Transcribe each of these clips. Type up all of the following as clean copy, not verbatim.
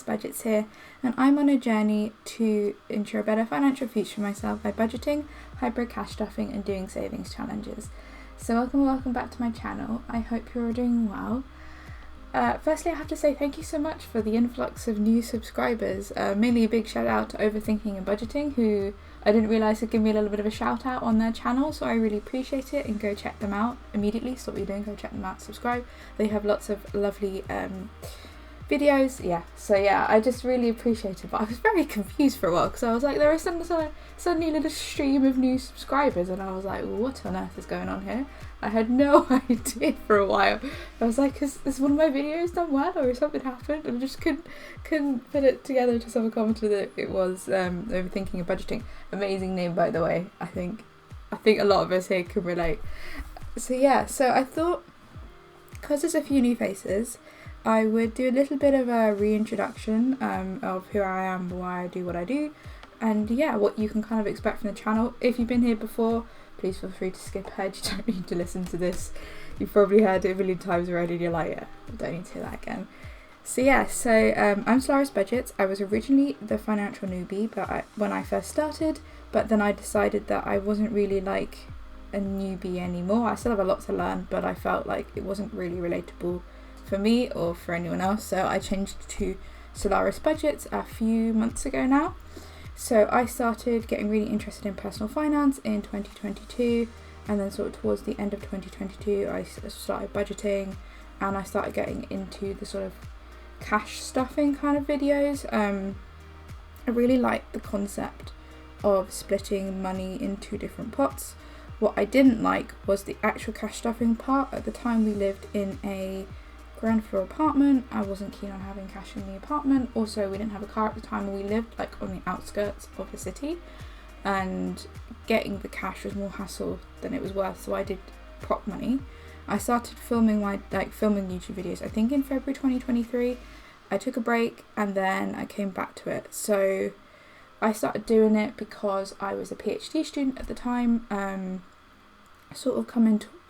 Solaris Budgets here, and I'm on a journey to ensure a better financial future for myself by budgeting, hybrid cash stuffing and doing savings challenges. So welcome back to my channel. I hope you're all doing well. Firstly, I have to say thank you so much for the influx of new subscribers. Mainly a big shout out to Overthinking and Budgeting, who I didn't realise would give me a little bit of a shout out on their channel, so I really appreciate it, and go check them out immediately. Stop what you're doing, go check them out, subscribe. They have lots of lovely videos. I just really appreciate it, but I was very confused for a while because I was like, there is suddenly a little stream of new subscribers, and I was like, what on earth is going on here? I had no idea for a while. I was like, is one of my videos done well, or has something happened? And I just couldn't put it together until someone commented that it was Overthinking and Budgeting. Amazing name, by the way. I think a lot of us here can relate. So I thought, because there's a few new faces, I would do a little bit of a reintroduction of who I am, why I do what I do, and what you can kind of expect from the channel. If you've been here before, please feel free to skip ahead. You don't need to listen to this. You've probably heard it a million times already and you're like, yeah, I don't need to hear that again. I'm Solaris Budgets. I was originally the financial newbie when I first started, but then I decided that I wasn't really like a newbie anymore. I still have a lot to learn, but I felt like it wasn't really relatable for me or for anyone else, so I changed to Solaris Budgets a few months ago now. So I started getting really interested in personal finance in 2022, and then sort of towards the end of 2022 I started budgeting, and I started getting into the sort of cash stuffing kind of videos. I really liked the concept of splitting money into different pots. What I didn't like was the actual cash stuffing part. At the time we lived in a ground floor apartment. I wasn't keen on having cash in the apartment. Also, we didn't have a car at the time, and we lived like on the outskirts of the city, and getting the cash was more hassle than it was worth, so I did prop money. I started filming YouTube videos I think in February 2023. I took a break and then I came back to it. So I started doing it because I was a PhD student at the time. I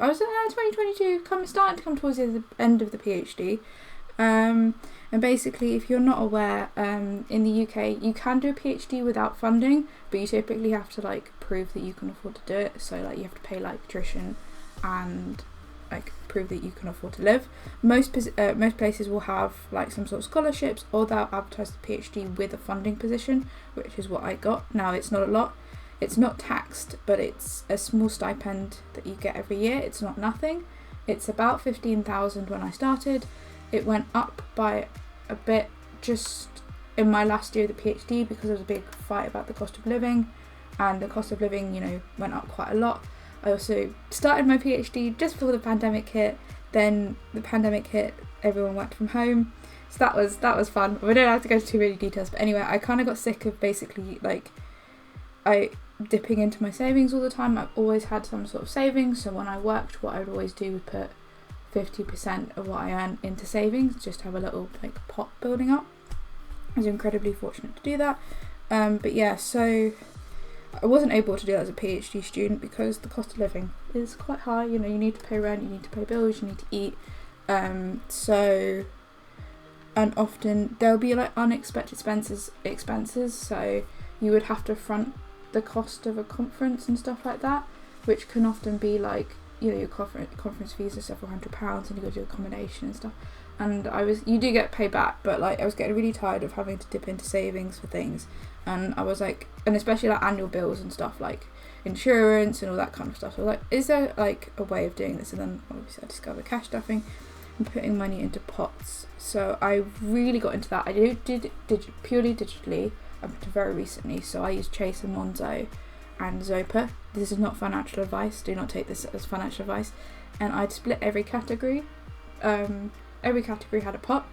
was in 2022, starting to come towards the end of the PhD. And basically, if you're not aware, in the UK you can do a PhD without funding, but you typically have to like prove that you can afford to do it. So like you have to pay like tuition and like prove that you can afford to live. Most places will have like some sort of scholarships, or they'll advertise the PhD with a funding position, which is what I got. Now it's not a lot. It's not taxed, but it's a small stipend that you get every year. It's not nothing. It's about 15,000 when I started. It went up by a bit just in my last year of the PhD because there was a big fight about the cost of living, and the cost of living, went up quite a lot. I also started my PhD just before the pandemic hit. Then the pandemic hit, everyone went from home. So that was fun. We don't have to go into too many details, but anyway, I kind of got sick of basically dipping into my savings all the time. I've always had some sort of savings, so when I worked, what I would always do was put 50% of what I earn into savings, just to have a little pot building up. I was incredibly fortunate to do that. So I wasn't able to do that as a PhD student because the cost of living is quite high. You need to pay rent, you need to pay bills, you need to eat. And often there'll be like unexpected expenses, so you would have to front the cost of a conference and stuff like that, which can often be like, your conference fees are several £100s, and you go to accommodation and stuff. And you do get paid back, but like I was getting really tired of having to dip into savings for things, and I was like, and especially like annual bills and stuff like insurance and all that kind of stuff. So like, is there like a way of doing this? And then obviously I discovered cash stuffing and putting money into pots. So I really got into that. I did purely digitally up to very recently. So I use Chase and Monzo and Zopa. This is not financial advice. Do not take this as financial advice. And I'd split every category. Every category had a pot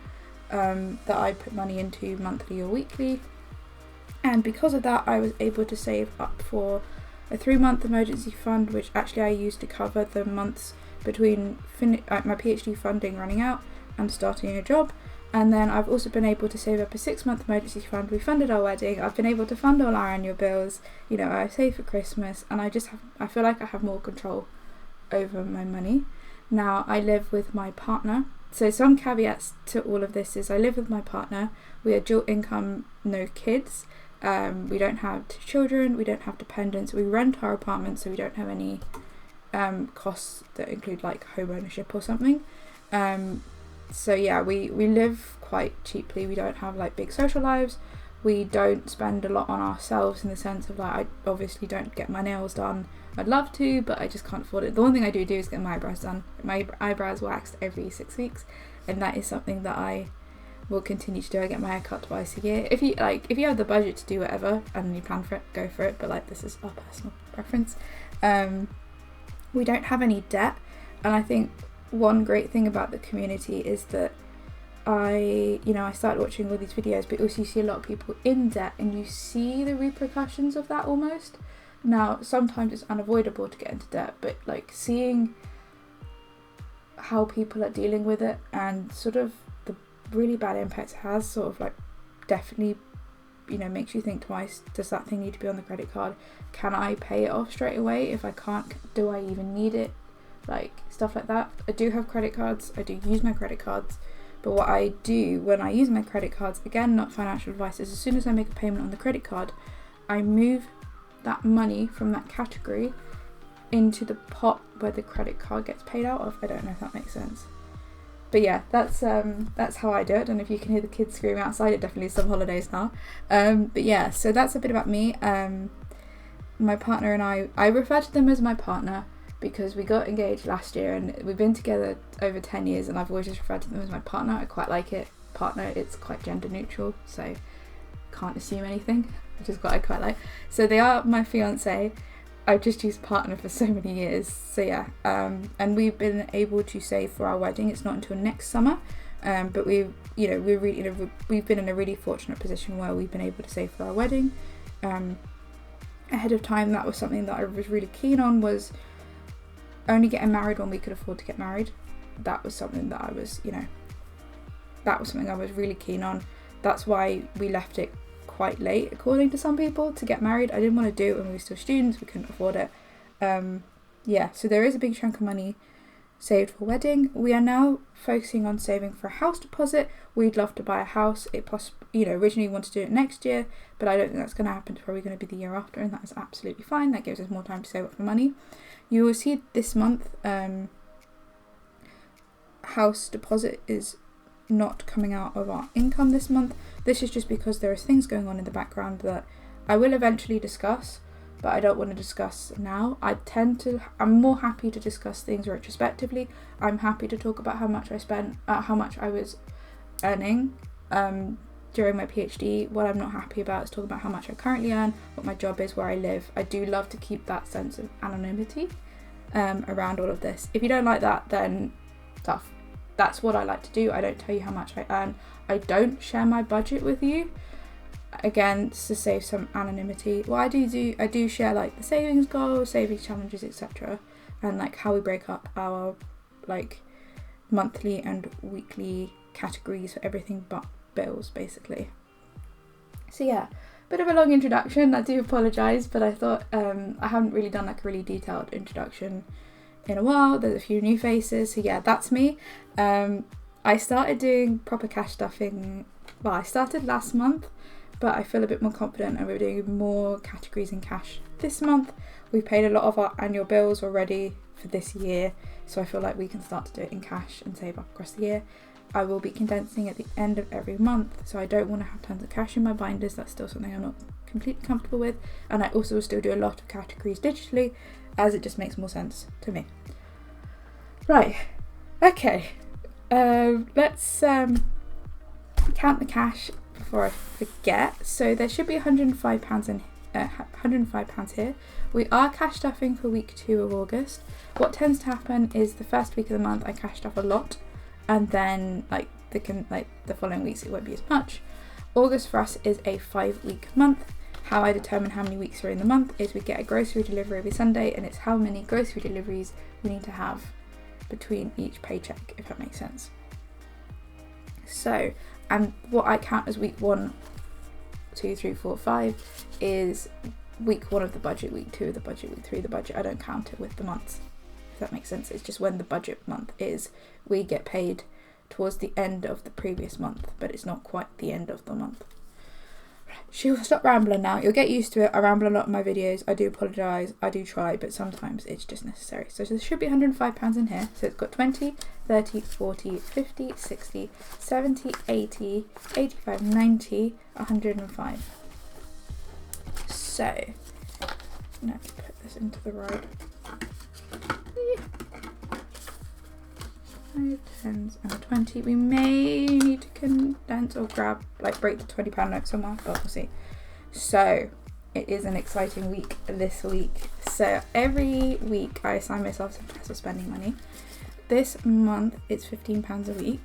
that I put money into monthly or weekly. And because of that, I was able to save up for a 3-month emergency fund, which actually I used to cover the months between my PhD funding running out and starting a job. And then I've also been able to save up a 6-month emergency fund. We funded our wedding. I've been able to fund all our annual bills. I save for Christmas, and I feel like I have more control over my money. Now I live with my partner, So some caveats to all of this is I live with my partner. We are dual income, no kids. We don't have children. We don't have dependents. We rent our apartment, so we don't have any costs that include like home ownership or something. So yeah, we live quite cheaply. We don't have like big social lives. We don't spend a lot on ourselves in the sense of like, I obviously don't get my nails done. I'd love to, but I just can't afford it. The one thing I do is get my eyebrows done. My eyebrows waxed every 6 weeks, and that is something that I will continue to do. I get my hair cut twice a year. If you have the budget to do whatever and you plan for it, go for it. But like, this is our personal preference. We don't have any debt, and I think one great thing about the community is that I started watching all these videos, but also you see a lot of people in debt, and you see the repercussions of that almost. Now, sometimes it's unavoidable to get into debt, but like seeing how people are dealing with it and sort of the really bad impact it has, sort of like definitely, makes you think twice. Does that thing need to be on the credit card? Can I pay it off straight away? If I can't, do I even need it? Like stuff like that. I do have credit cards. I do use my credit cards. But what I do when I use my credit cards, again, not financial advice, is as soon as I make a payment on the credit card, I move that money from that category into the pot where the credit card gets paid out of. I don't know if that makes sense. But yeah, that's how I do it. And if you can hear the kids screaming outside, it definitely is some holidays now. But yeah, so that's a bit about me. My partner and I refer to them as my partner because we got engaged last year and we've been together over 10 years, and I've always just referred to them as my partner. I quite like it. Partner, it's quite gender neutral, so can't assume anything, which is what I quite like. So they are my fiance. I've just used partner for so many years. So yeah, and we've been able to save for our wedding. It's not until next summer, but we've been in a really fortunate position where we've been able to save for our wedding ahead of time. That was something that I was really keen on, was only getting married when we could afford to get married. That was something that I was really keen on. That's why we left it quite late, according to some people, to get married. I didn't want to do it when we were still students. We couldn't afford it. So there is a big chunk of money saved for wedding. We are now focusing on saving for a house deposit. We'd love to buy a house. Originally we wanted to do it next year, but I don't think that's going to happen. It's probably going to be the year after, and that is absolutely fine. That gives us more time to save up for money. You will see this month, house deposit is not coming out of our income this month. This is just because there is things going on in the background that I will eventually discuss, but I don't want to discuss now. I'm more happy to discuss things retrospectively. I'm happy to talk about how much I spent, how much I was earning during my PhD. What I'm not happy about is talking about how much I currently earn, what my job is, where I live. I do love to keep that sense of anonymity around all of this. If you don't like that, then tough. That's what I like to do. I don't tell you how much I earn. I don't share my budget with you. Again, to save some anonymity. What I do share like the savings goals, savings challenges, etc. And like how we break up our like monthly and weekly categories for everything but bills, basically. So yeah, bit of a long introduction. I do apologise, but I thought I haven't really done like a really detailed introduction in a while. There's a few new faces, so yeah, that's me. I started doing proper cash stuffing. Well, I started last month, but I feel a bit more confident, and we're doing more categories in cash this month. We've paid a lot of our annual bills already for this year, so I feel like we can start to do it in cash and save up across the year. I will be condensing at the end of every month, so I don't want to have tons of cash in my binders. That's still something I'm not completely comfortable with, and I also still do a lot of categories digitally, as it just makes more sense to me. Right, okay, let's count the cash before I forget. So there should be £105 £105 here. We are cash stuffing for week 2 of August. What tends to happen is the first week of the month I cash stuff a lot, and then the following weeks it won't be as much. August for us is a 5-week month. How I determine how many weeks are in the month is we get a grocery delivery every Sunday, and it's how many grocery deliveries we need to have between each paycheck, if that makes sense. So, and what I count as week 1, 2, 3, 4, 5 is week 1 of the budget, week 2 of the budget, week 3 of the budget. I don't count it with the months, if that makes sense. It's just when the budget month is, we get paid towards the end of the previous month, but it's not quite the end of the month. She will stop rambling now. You'll get used to it. I ramble a lot in my videos. I do apologise. I do try, but sometimes it's just necessary. So there should be £105 in here. So it's got 20, 30, 40, 50, 60, 70, 80, 85, 90, 105. So let's put this into the right. 5, 10s and a 20. We may need to condense or grab, like break the £20 note somewhere, but we'll see. So it is an exciting week this week. So every week I assign myself some personal spending money. This month it's £15 a week.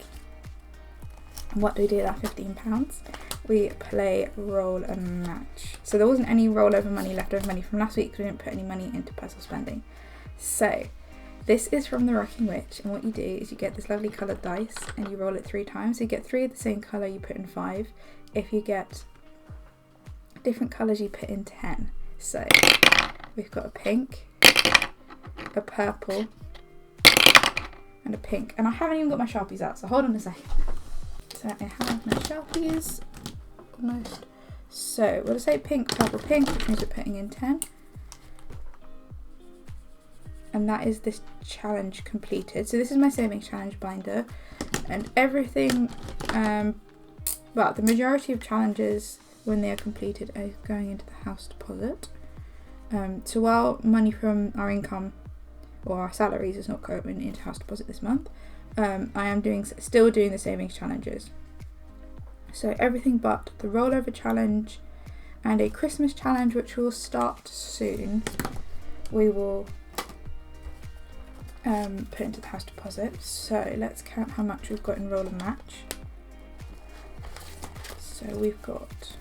And what do we do with that £15? We play roll and match. So there wasn't any rollover money, leftover money from last week because we didn't put any money into personal spending. So this is from the Rocking Witch, and what you do is you get this lovely coloured dice and you roll it 3 times. So you get 3 of the same colour, you put in 5. If you get different colours, you put in 10. So we've got a pink, a purple, and a pink. And I haven't even got my Sharpies out, so hold on a second. So I have my Sharpies almost. So we'll say pink, purple, pink, which means we're putting in 10. And that is this challenge completed. So this is my savings challenge binder, and everything, well, the majority of challenges when they are completed are going into the house deposit. So while money from our income or our salaries is not going into house deposit this month, I am still doing the savings challenges. So everything but the rollover challenge and a Christmas challenge, which will start soon, we will put into the house deposit. So let's count how much we've got in roll and match. So we've got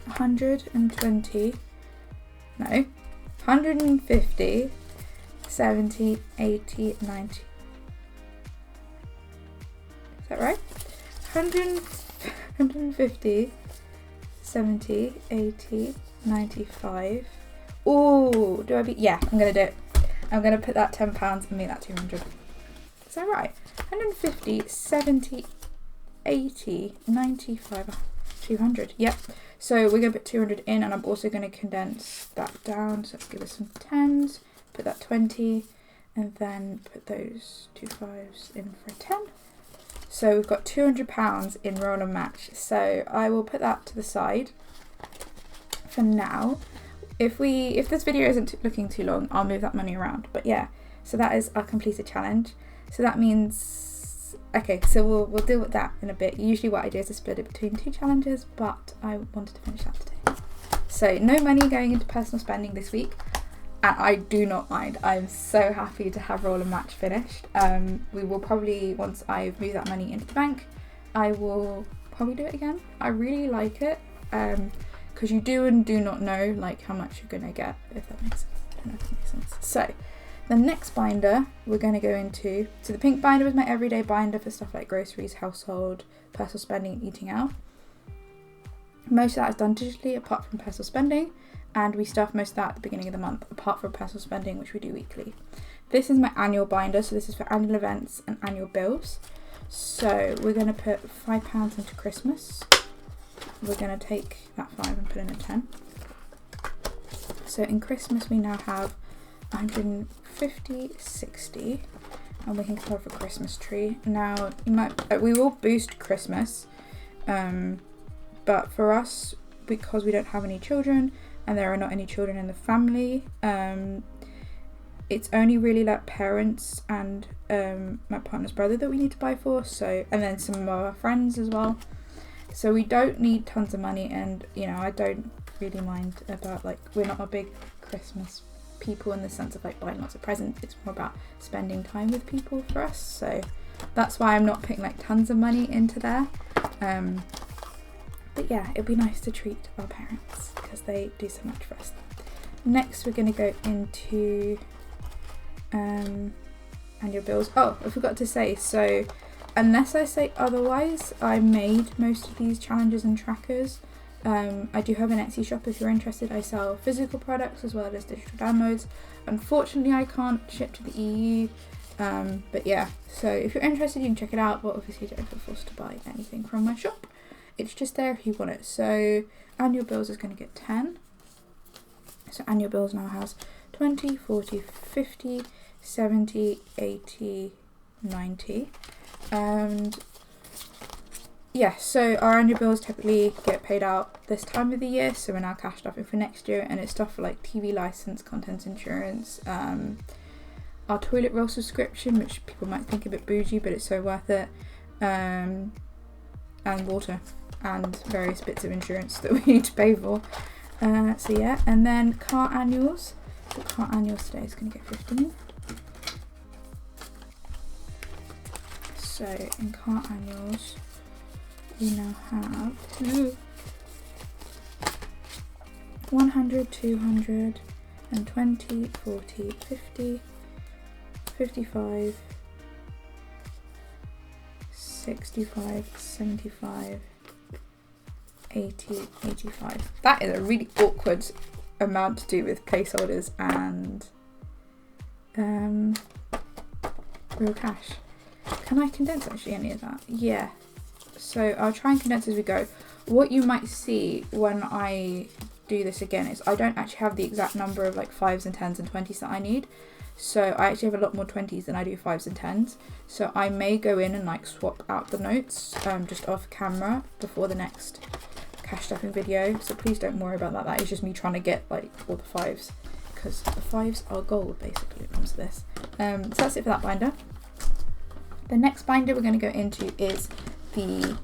120, no, 150, 70, 80, 90. Is that right? 150, 70, 80, 95. Oh, do I be? Yeah, I'm going to do it. I'm going to put that £10 and make that 200. Is that right? 150, 70, 80, 95, 200. Yep. So we're going to put 200 in, and I'm also going to condense that down. So let's give us some 10s, put that 20, and then put those 2 5s in for a 10. So we've got £200 in roll and match. So I will put that to the side for now. If this video isn't looking too long, I'll move that money around. But yeah, so that is our completed challenge. So that means, okay, so we'll deal with that in a bit. Usually what I do is I split it between 2 challenges, but I wanted to finish that today. So no money going into personal spending this week, and I do not mind. I'm so happy to have roll and match finished. We will probably, once I've moved that money into the bank, I will probably do it again. I really like it. Because you do and do not know like how much you're gonna get, if that makes sense. I don't know if that makes sense. So the next binder we're going to go into, so the pink binder was my everyday binder for stuff like groceries, household, personal spending and eating out. Most of that is done digitally apart from personal spending, and we stuff most of that at the beginning of the month apart from personal spending, which we do weekly. This is my annual binder, so this is for annual events and annual bills. So we're going to put £5 into Christmas. We're going to take that 5 and put in a 10. So in Christmas we now have 150, 60, and we can cover a Christmas tree. Now we will boost Christmas, but for us, because we don't have any children and there are not any children in the family, it's only really like parents and my partner's brother that we need to buy for. So, and then some of our friends as well. So we don't need tons of money, and you know, I don't really mind about, like, we're not a big Christmas people in the sense of like buying lots of presents. It's more about spending time with people for us. So that's why I'm not putting like tons of money into there. But yeah, it'd be nice to treat our parents because they do so much for us. Next, we're going to go into annual bills. Oh, I forgot to say, so unless I say otherwise, I made most of these challenges and trackers. I do have an Etsy shop if you're interested. I sell physical products as well as digital downloads. Unfortunately, I can't ship to the EU But yeah, so if you're interested, you can check it out, but obviously don't feel forced to buy anything from my shop. It's just there if you want it. So annual bills is going to get 10. So annual bills now has 20, 40, 50, 70, 80, 90. And yeah, so our annual bills typically get paid out this time of the year, so we're now cash stuffing for next year, and it's stuff for like TV license, contents insurance, our toilet roll subscription, which people might think a bit bougie, but it's so worth it, and water, and various bits of insurance that we need to pay for. So yeah, and then car annuals. So car annuals today is going to get 15. So in car annuals, we now have 100, 200, and 20, 40, 50, 55, 65, 75, 80, 85. That is a really awkward amount to do with placeholders and real cash. Can I condense actually any of that? Yeah. So I'll try and condense as we go. What you might see when I do this again is I don't actually have the exact number of like 5s and 10s and 20s that I need. So I actually have a lot more 20s than I do 5s and 10s. So I may go in and like swap out the notes just off camera before the next cash stuffing video. So please don't worry about that. That is just me trying to get like all the 5s, because the 5s are gold basically when it comes to this. So that's it for that binder. The next binder we're going to go into is the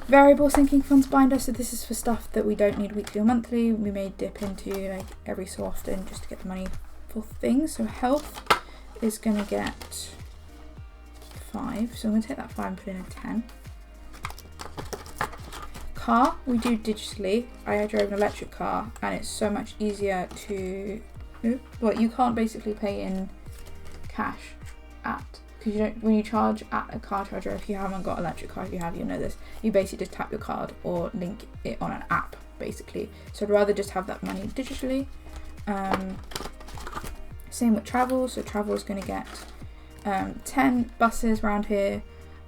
variable sinking funds binder. So this is for stuff that we don't need weekly or monthly. We may dip into like every so often just to get the money for things. So health is going to get 5. So I'm going to take that 5 and put in a 10. Car, we do digitally. I drove an electric car and it's so much easier to, well, you can't basically pay in cash because you don't, when you charge at a car charger, if you haven't got an electric car, if you have, you know this, you basically just tap your card or link it on an app basically. So I'd rather just have that money digitally. Same with travel. So travel is going to get 10 buses around here,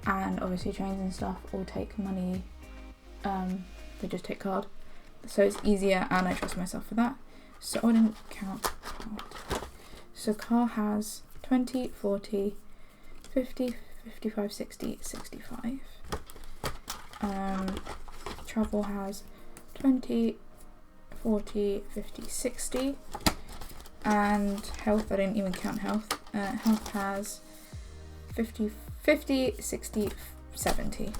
and obviously trains and stuff all take money. They just take card, so it's easier and I trust myself for that. So I didn't count card. So car has 20, 40, 50, 55, 60, 65. Travel has 20, 40, 50, 60. And health, I didn't even count health. Health has 50, 60, 70.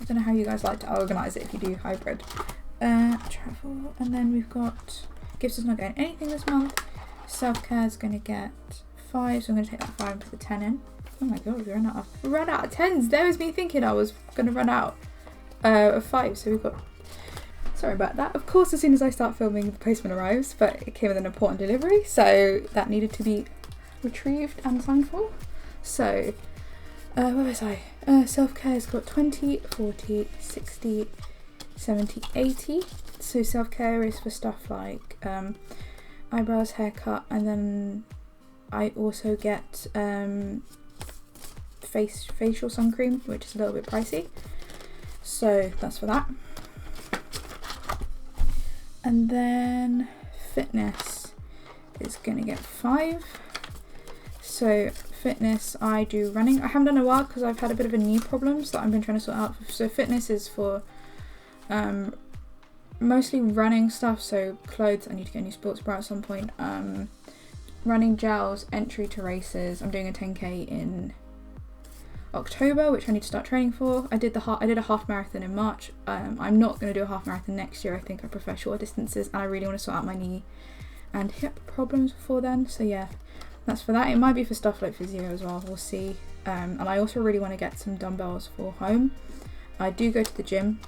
I don't know how you guys like to organise it if you do hybrid. Travel, and then we've got gifts is not getting anything this month. Self-care is going to get 5, so I'm going to take that 5 and put the 10 in. Oh my god, we ran out of 10s. There was me thinking I was going to run out of 5, so we've got, sorry about that. Of course, as soon as I start filming, the postman arrives, but it came with an important delivery, so that needed to be retrieved and signed for. So where was I? Self-care's got 20, 40, 60, 70, 80. So self-care is for stuff like eyebrows, haircut, and then I also get facial sun cream, which is a little bit pricey. So that's for that. And then fitness is going to get 5. So fitness, I do running. I haven't done a while because I've had a bit of a knee problem, so I've been trying to sort out. So fitness is for mostly running stuff, so clothes. I need to get a new sports bra at some point. Running gels, entry to races. I'm doing a 10k in October, which I need to start training for. I did a half marathon in March. I'm not going to do a half marathon next year. I think I prefer shorter distances, and I really want to sort out my knee and hip problems before then. So yeah, that's for that. It might be for stuff like physio as well, we'll see. And I also really want to get some dumbbells for home. I do go to the gym,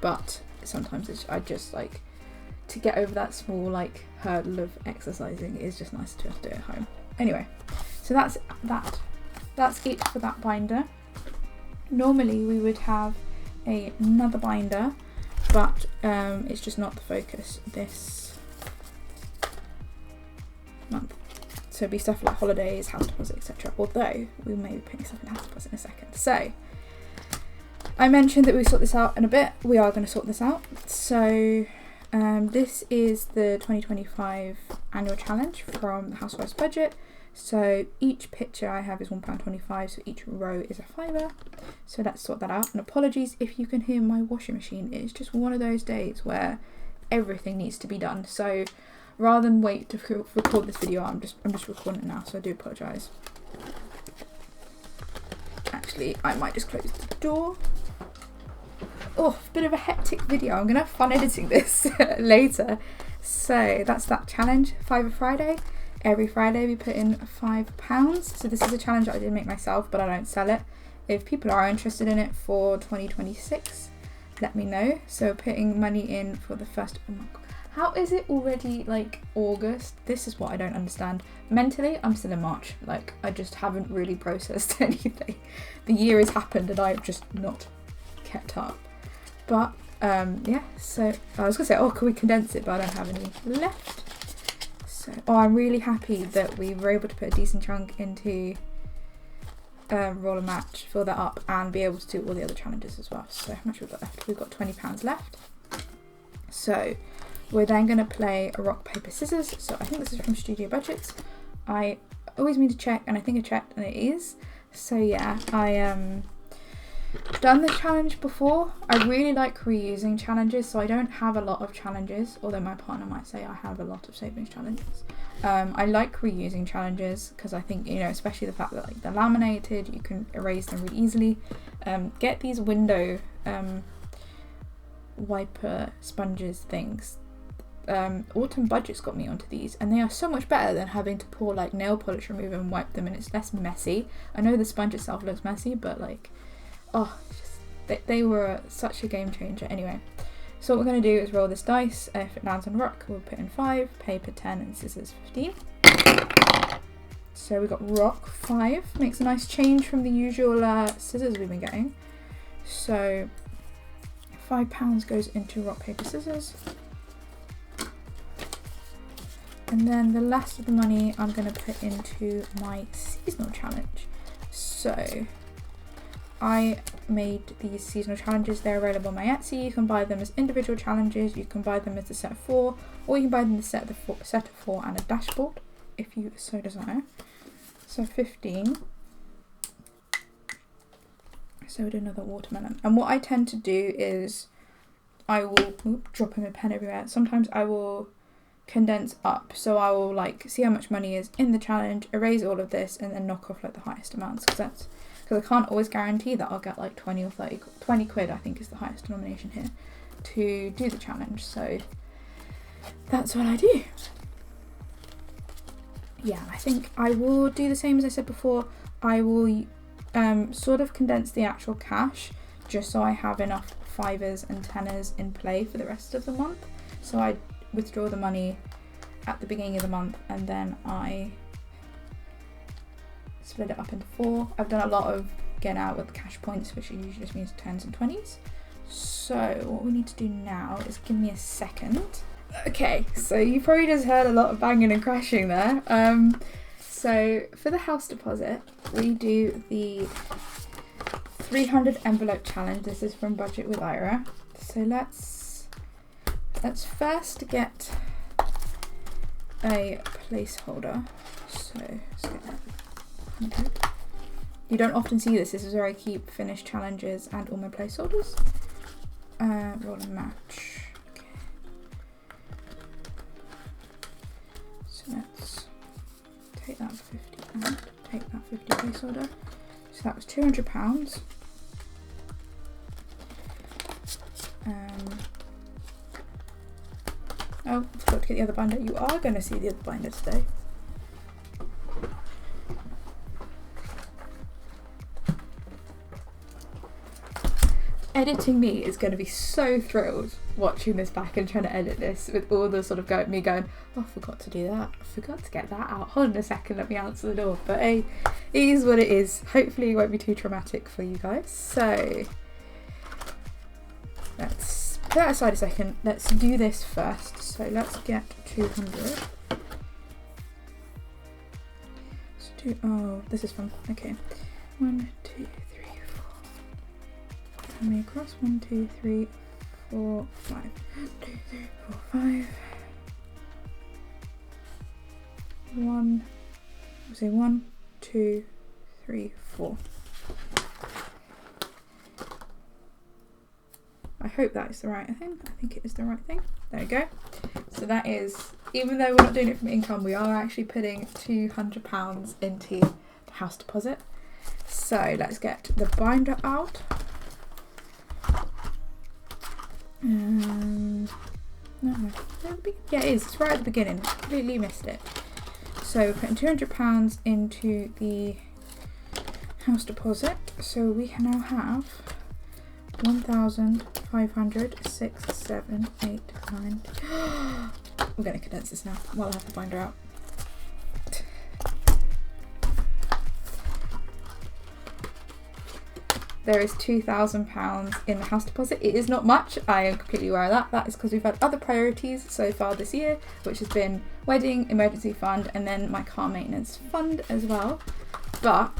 but sometimes I just like to get over that small like hurdle of exercising. It's just nice to do it at home. Anyway, so that's it for that binder. Normally we would have another binder, but it's just not the focus this month. So it'd be stuff like holidays, house deposit, etc. Although we may be putting stuff in house deposit in a second. So I mentioned that we sort this out in a bit. We are going to sort this out. So this is the 2025 annual challenge from the Solaris Budget. So each picture I have is £1.25, so each row is a £5. So let's sort that out. And apologies if you can hear my washing machine. It's just one of those days where everything needs to be done. So rather than wait to record this video, I'm just recording it now. So I do apologise. Actually, I might just close the door. Oh, bit of a hectic video. I'm going to have fun editing this later. So that's that challenge, Fiver Friday. Every Friday we put in £5. So this is a challenge that I did make myself, but I don't sell it. If people are interested in it for 2026, let me know. So putting money in for the first, oh my God. How is it already like August? This is what I don't understand. Mentally, I'm still in March. Like, I just haven't really processed anything. The year has happened and I've just not kept up. But yeah, so I was gonna say, oh, can we condense it? But I don't have any left. So, oh, I'm really happy that we were able to put a decent chunk into roller match, fill that up, and be able to do all the other challenges as well. So how much we've got left? We've got £20 left. So we're then going to play a rock, paper, scissors. So I think this is from Studio Budgets. I always mean to check, and I think I checked, and it is. So yeah, I done this challenge before. I really like reusing challenges, so I don't have a lot of challenges, although my partner might say I have a lot of savings challenges. I like reusing challenges because I think, you know, especially the fact that like they're laminated, you can erase them really easily. Get these window wiper sponges things. Autumn Budgets got me onto these, and they are so much better than having to pour like nail polish remover and wipe them, and it's less messy. I know the sponge itself looks messy, but like, oh, they were such a game changer. Anyway, so what we're going to do is roll this dice. If it lands on rock, we'll put in 5, paper 10, and scissors 15. So we got rock 5. Makes a nice change from the usual scissors we've been getting. So £5 goes into rock, paper, scissors. And then the last of the money I'm going to put into my seasonal challenge. So I made these seasonal challenges. They're available on my Etsy. You can buy them as individual challenges, you can buy them as a set of 4, or you can buy them as a set of 4 and a dashboard if you so desire. So 15. So we'll do another watermelon. And what I tend to do is I will dropping my pen everywhere. Sometimes I will condense up, so I will like see how much money is in the challenge, erase all of this, and then knock off like the highest amounts, because I can't always guarantee that I'll get like 20 or 30, 20 quid I think is the highest denomination here to do the challenge. So that's what I do. Yeah, I think I will do the same as I said before. I will sort of condense the actual cash just so I have enough 5s and 10s in play for the rest of the month. So I withdraw the money at the beginning of the month and then I split it up into 4. I've done a lot of getting out with cash points, which usually just means 10s and 20s. So what we need to do now is give me a second. Okay, so you probably just heard a lot of banging and crashing there. So for the house deposit, we do the 300 envelope challenge. This is from Budget with Ira. So let's first get a placeholder. So let's get that 100. You don't often see this. This is where I keep finished challenges and all my placeholders. Roll and match. Okay. So let's take that 50 and take that 50 placeholder. So that was £200. Oh, I forgot to get the other binder. You are going to see the other binder today. Editing me is going to be so thrilled watching this back and trying to edit this with all the sort of me going, oh, I forgot to do that. I forgot to get that out. Hold on a second, let me answer the door. But hey, it is what it is. Hopefully it won't be too traumatic for you guys. So let's put that aside a second. Let's do this first. So let's get 200. 2, oh, this is fun. Okay. 1, 2, 3, 4. Coming across. 1, 2, 3, 4, 5. 1, 2, 3, 4, 5. 1. I'll say 1, 2, 3, 4. I hope that is the right thing. I think it is the right thing. There we go. So that is, even though we're not doing it from income, we are actually putting £200 into the house deposit. So let's get the binder out. No, yeah, it is. It's right at the beginning. I completely missed it. So we're putting £200 into the house deposit. So we can now have 1,500, 6, 7, 8, 9. We're going to condense this now while I have the binder out. There is £2,000 in the house deposit. It is not much. I am completely aware of that. That is because we've had other priorities so far this year, which has been wedding, emergency fund, and then my car maintenance fund as well. But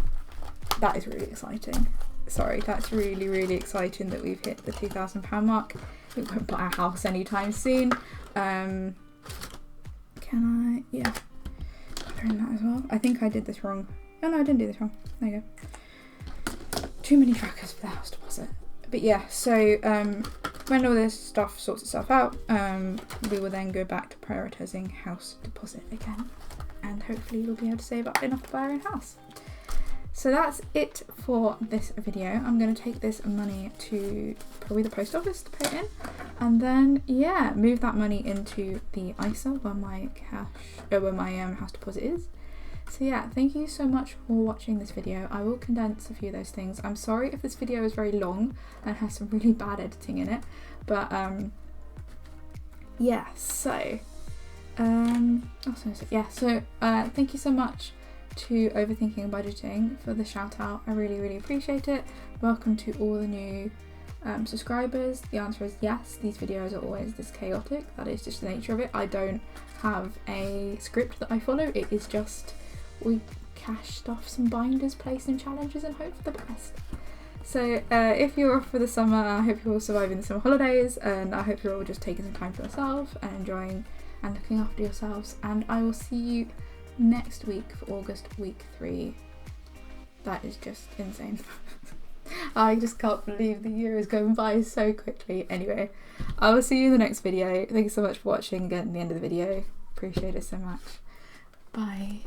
that is really exciting. Sorry, that's really, really exciting that we've hit the £2,000 mark. We won't buy a house anytime soon. Can I? Yeah. Throw in that as well. I think I did this wrong. Oh no, I didn't do this wrong. There you go. Too many trackers for the house deposit. But yeah, so when all this stuff sorts itself out, we will then go back to prioritising house deposit again. And hopefully we'll be able to save up enough to buy our own house. So that's it for this video. I'm going to take this money to probably the post office to pay it in, and then yeah, move that money into the ISA where my house deposit is. So yeah, thank you so much for watching this video. I will condense a few of those things. I'm sorry if this video is very long and has some really bad editing in it, but yeah. So thank you so much to Overthinking Budgeting for the shout out. I really, really appreciate it. Welcome to all the new subscribers. The answer is yes. These videos are always this chaotic. That is just the nature of it. I don't have a script that I follow. It is just we cash stuff, some binders, play some challenges, and hope for the best. So if you're off for the summer, I hope you're all surviving the summer holidays, and I hope you're all just taking some time for yourself and enjoying and looking after yourselves. And I will see you next week for August week 3. That is just insane. I just can't believe the year is going by so quickly. Anyway, I will see you in the next video. Thank you so much for watching. Getting to the end of the video. Appreciate it so much. Bye.